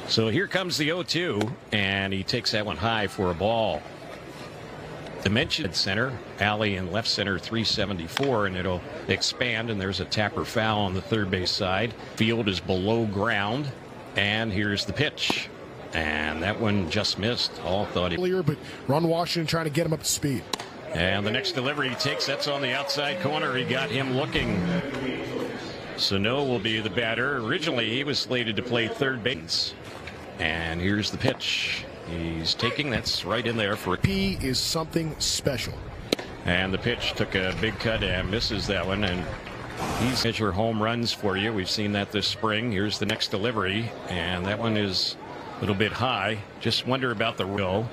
So here comes the 0-2, and he takes that one high for a ball. Dimension center, alley and left center 374, and it'll expand, and there's a tapper foul on the third base side. Field is below ground, and here's the pitch. And that one just missed. All thought earlier, but Ron Washington trying to get him up to speed. And the next delivery he takes, that's on the outside corner. He got him looking. Sano will be the batter. Originally, he was slated to play third base. And here's the pitch. He's taking, that's right in there for P is something special. And the pitch took a big cut and misses that one. And he's measure home runs for you. We've seen that this spring. Here's the next delivery. And that one is a little bit high. Just wonder about the row.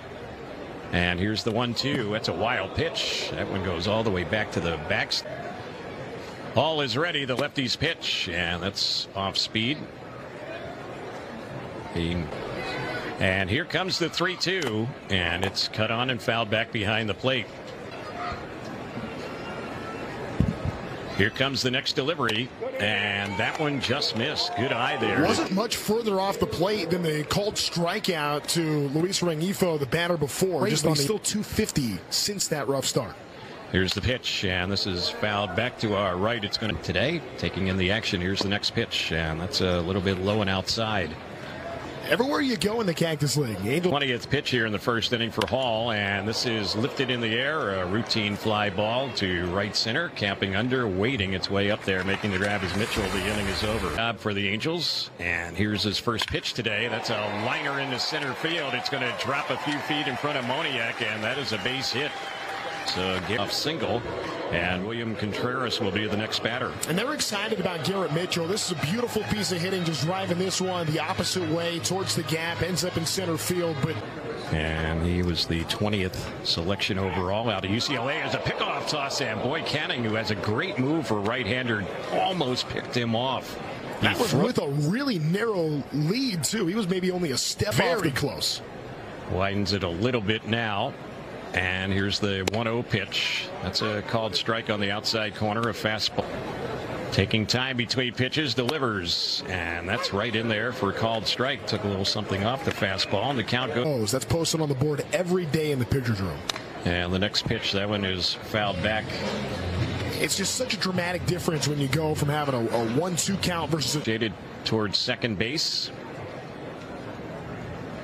And here's the 1-2. That's a wild pitch. That one goes all the way back to the backs. Ball is ready. The lefty's pitch. And that's off speed. And here comes the 3-2. And it's cut on and fouled back behind the plate. Here comes the next delivery, and that one just missed. Good eye there. Wasn't much further off the plate than the called strikeout to Luis Rengifo, the batter before. Just on still 250 since that rough start. Here's the pitch, and this is fouled back to our right. It's going to today, taking in the action. Here's the next pitch, and that's a little bit low and outside. Everywhere you go in the Cactus League. 20th pitch here in the first inning for Hall, and this is lifted in the air. A routine fly ball to right center, camping under, waiting its way up there, making the grab as Mitchell. The inning is over. Job for the Angels, and here's his first pitch today. That's a liner into center field. It's going to drop a few feet in front of Moniak, and that is a base hit. So get off single, and William Contreras will be the next batter. And they're excited about Garrett Mitchell. This is a beautiful piece of hitting, just driving this one the opposite way towards the gap, ends up in center field. And he was the 20th selection overall out of UCLA as a pickoff toss, and Boy Canning, who has a great move for right-hander, almost picked him off. That was with a really narrow lead, too. He was maybe only a step very close. Widens it a little bit now. And here's the 1-0 pitch. That's a called strike on the outside corner, a fastball. Taking time between pitches, delivers. And that's right in there for a called strike. Took a little something off the fastball, and the count goes. That's posted on the board every day in the pitcher's room. And the next pitch, that one is fouled back. It's just such a dramatic difference when you go from having a 1-2 count versus Jaded towards second base.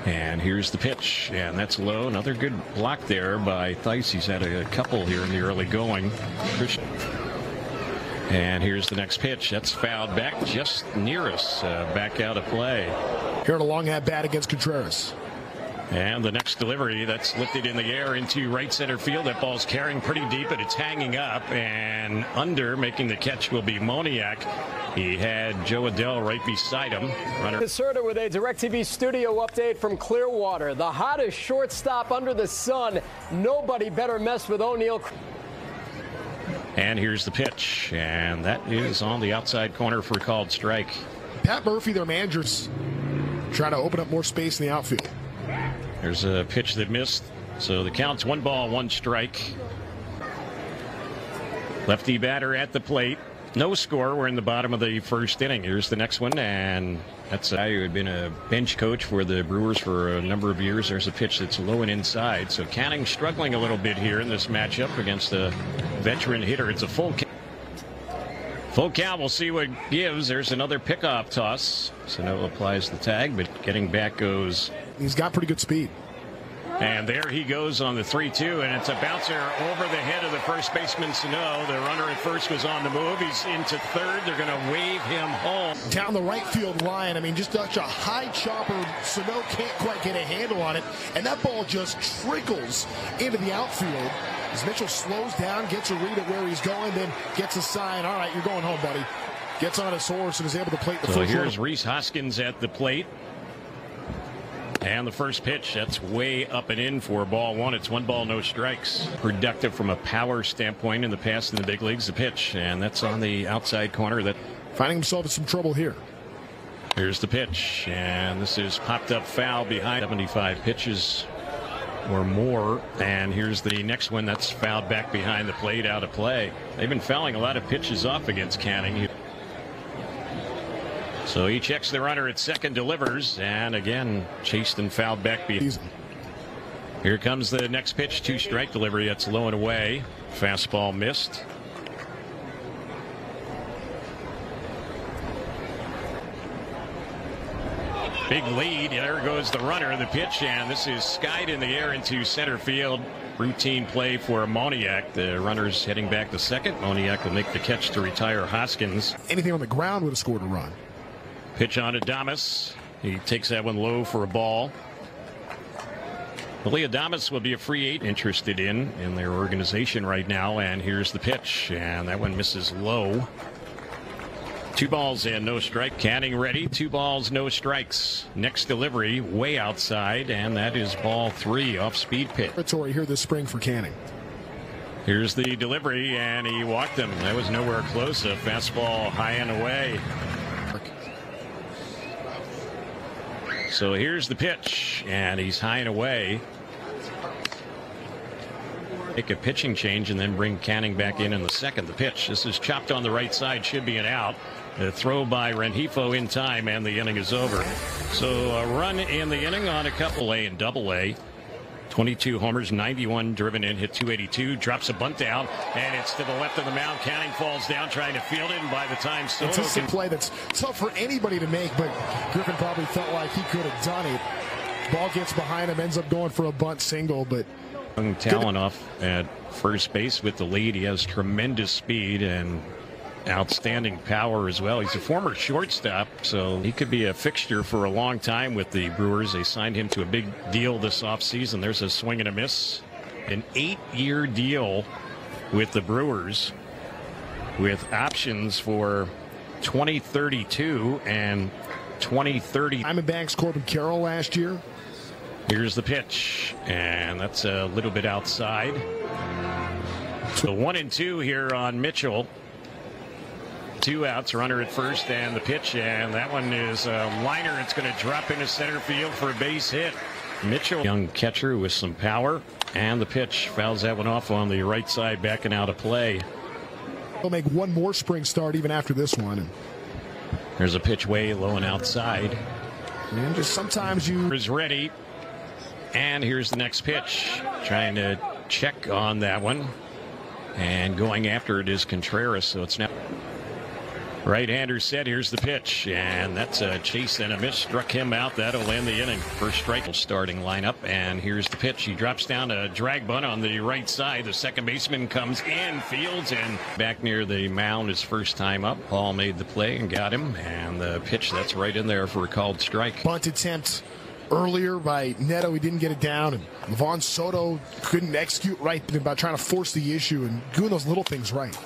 And here's the pitch, and that's low. Another good block there by Theis. He's had a couple here in the early going. And here's the next pitch. That's fouled back just near us, back out of play. Here at a long at bat against Contreras. And the next delivery, that's lifted in the air into right center field. That ball's carrying pretty deep, but it's hanging up. And under, making the catch will be Moniak. He had Joe Adell right beside him. Caserta with a DirecTV studio update from Clearwater. The hottest shortstop under the sun. Nobody better mess with O'Neill. And here's the pitch. And that is on the outside corner for a called strike. Pat Murphy, their managers, trying to open up more space in the outfield. There's a pitch that missed. So the count's 1-1 strike. Lefty batter at the plate. No score. We're in the bottom of the first inning. Here's the next one, and that's a guy who had been a bench coach for the Brewers for a number of years. There's a pitch that's low and inside. So Canning struggling a little bit here in this matchup against a veteran hitter. It's a full count. Full count. We'll see what gives. There's another pickoff toss. Sano applies the tag, but getting back goes. He's got pretty good speed. And there he goes on the 3-2, and it's a bouncer over the head of the first baseman, Sano. The runner at first was on the move. He's into third. They're going to wave him home. Down the right field line. I mean, just such a high chopper. Sano can't quite get a handle on it, and that ball just trickles into the outfield. As Mitchell slows down, gets a read at where he's going, then gets a sign. All right, you're going home, buddy. Gets on his horse and is able to plate the first. So here's Rhys Hoskins at the plate. And the first pitch, that's way up and in for ball one. It's 1 ball, no strikes. Productive from a power standpoint in the past in the big leagues, the pitch. And that's on the outside corner. That finding himself in some trouble here. Here's the pitch. And this is popped up foul behind 75 pitches or more. And here's the next one that's fouled back behind the plate, out of play. They've been fouling a lot of pitches off against Canning. So he checks the runner at second, delivers, and again chased and fouled back. Here comes the next pitch, 2-strike delivery. That's low and away. Fastball missed. Big lead. There goes the runner. The pitch, and this is skied in the air into center field. Routine play for Moniak. The runner's heading back to second. Moniak will make the catch to retire Hoskins. Anything on the ground would have scored a run. Pitch on Adames. He takes that one low for a ball. Willie Adames will be a free agent interested in their organization right now. And here's the pitch, and that one misses low. 2 balls and no strike. Canning ready. 2 balls, no strikes. Next delivery way outside, and that is ball 3 off speed pitch. Territory here this spring for Canning. Here's the delivery, and he walked him. That was nowhere close. A fastball high and away. So here's the pitch, and he's high and away. Make a pitching change and then bring Canning back in the second. The pitch. This is chopped on the right side. Should be an out. The throw by Rengifo in time, and the inning is over. So a run in the inning on a couple A and double A. 22 homers, 91 driven in, hit 282, drops a bunt down, and it's to the left of the mound. Canning falls down trying to field it, and by the time Soto it's a play that's tough for anybody to make, but Griffin probably felt like he could have done it. Ball gets behind him, ends up going for a bunt single, but young talent off at first base with the lead. He has tremendous speed and outstanding power as well. He's a former shortstop, so he could be a fixture for a long time with the Brewers. They signed him to a big deal this offseason. There's a swing and a miss. An 8-year deal with the Brewers with options for 2032 and 2030. Diamondbacks Corbin Carroll last year. Here's the pitch, and that's a little bit outside. So 1-2 here on Mitchell. 2 outs, runner at first, and the pitch, and that one is a liner. It's going to drop into center field for a base hit. Mitchell, young catcher with some power, and the pitch fouls that one off on the right side, backing out of play. He'll make one more spring start even after this one. There's a pitch way low and outside. And just sometimes you is ready, and here's the next pitch. Trying to check on that one, and going after it is Contreras, so it's now right-hander set. Here's the pitch, and that's a chase and a miss. Struck him out. That'll end the inning. First strike starting lineup, and here's the pitch. He drops down a drag bunt on the right side. The second baseman comes in, fields, and back near the mound his first time up. Paul made the play and got him, and the pitch, that's right in there for a called strike. Bunt attempt earlier by Neto. He didn't get it down, and Levon Soto couldn't execute right about trying to force the issue and doing those little things right.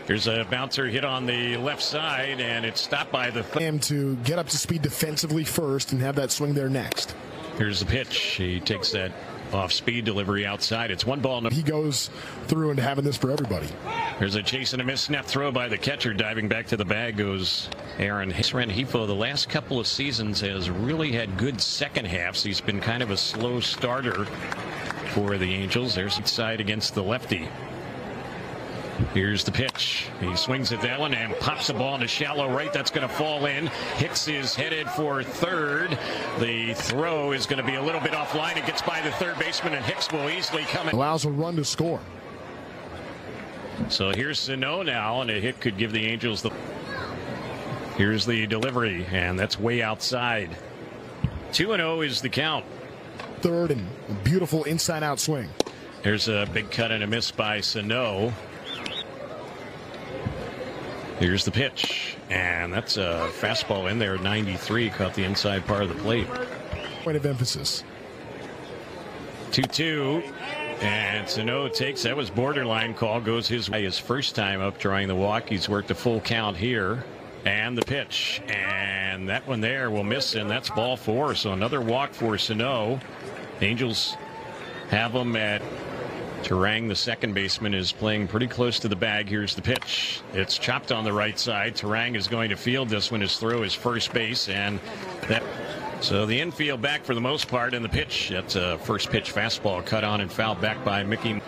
Here's a bouncer hit on the left side, and it's stopped by the him to get up to speed defensively first and have that swing there next. Here's the pitch. He takes that off-speed delivery outside. It's 1 ball. He goes through into having this for everybody. There's a chase and a miss. Snap throw by the catcher. Diving back to the bag goes Aaron Rengifo. The last couple of seasons has really had good second halves. He's been kind of a slow starter for the Angels. There's the side against the lefty. Here's the pitch. He swings at that one and pops the ball into shallow right. That's going to fall in. Hicks is headed for third. The throw is going to be a little bit offline. It gets by the third baseman, and Hicks will easily come in. Allows a run to score. So here's Sano now, and a hit could give the Angels the. Here's the delivery, and that's way outside. 2-0 is the count. Third, and a beautiful inside-out swing. There's a big cut and a miss by Sano. Here's the pitch, and that's a fastball in there. 93, caught the inside part of the plate. Point of emphasis. 2-2, and Sano takes, that was borderline call, goes his way. His first time up drawing the walk. He's worked a full count here, and the pitch, and that one there will miss, and that's ball 4. So another walk for Sano. Angels have him at. Terang, the second baseman, is playing pretty close to the bag. Here's the pitch. It's chopped on the right side. Terang is going to field this one. His throw is first base, and that. So the infield back for the most part, and the pitch. That's a first pitch fastball cut on and fouled back by Mickey.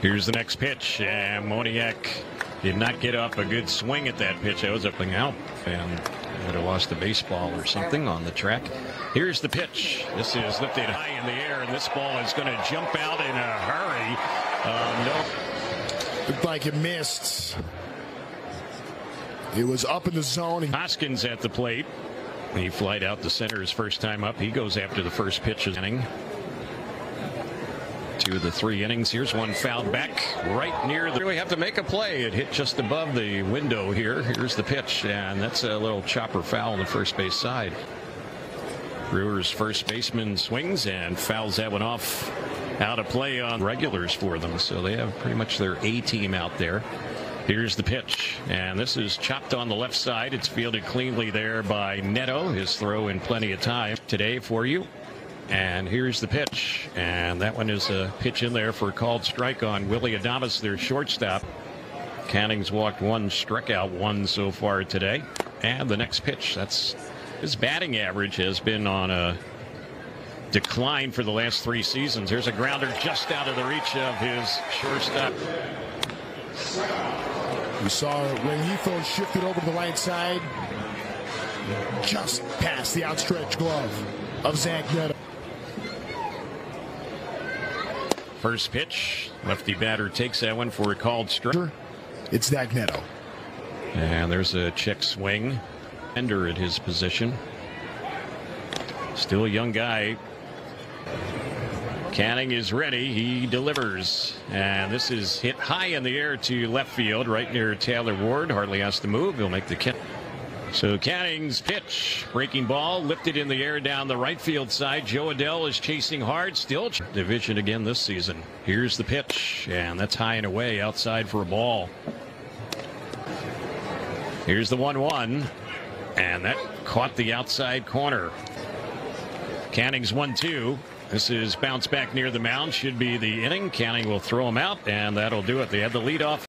Here's the next pitch, and Moniak did not get off a good swing at that pitch. That was up and out, and would have lost a baseball or something on the track. Here's the pitch. This is lifted high in the air, and this ball is going to jump out in a hurry. No. Looked like it missed. It was up in the zone. Hoskins at the plate. He flied out to center his first time up. He goes after the first pitch of the inning. 2 of the 3 innings. Here's one fouled back right near the. We have to make a play. It hit just above the window here. Here's the pitch, and that's a little chopper foul on the first base side. Brewers first baseman swings and fouls that one off. Out of play on regulars for them, so they have pretty much their A team out there. Here's the pitch, and this is chopped on the left side. It's fielded cleanly there by Neto. His throw in plenty of time today for you. And here's the pitch, and that one is a pitch in there for a called strike on Willie Adames, their shortstop. Canning's walked 1, struck out 1 so far today. And the next pitch, that's his batting average has been on a decline for the last 3 seasons. Here's a grounder just out of the reach of his shortstop. We saw when Heathrow shifted over to the right side, just past the outstretched glove of Zach Neto. First pitch, lefty batter takes that one for a called strike. It's Zach Neto. And there's a check swing. Ender at his position. Still a young guy. Canning is ready. He delivers. And this is hit high in the air to left field, right near Taylor Ward. Hardly has to move. He'll make the catch. So Canning's pitch, breaking ball, lifted in the air down the right field side. Joe Adell is chasing hard, still division again this season. Here's the pitch, and that's high and away outside for a ball. Here's the 1-1, and that caught the outside corner. Canning's 1-2. This is bounce back near the mound, should be the inning. Canning will throw him out, and that'll do it. They have the leadoff.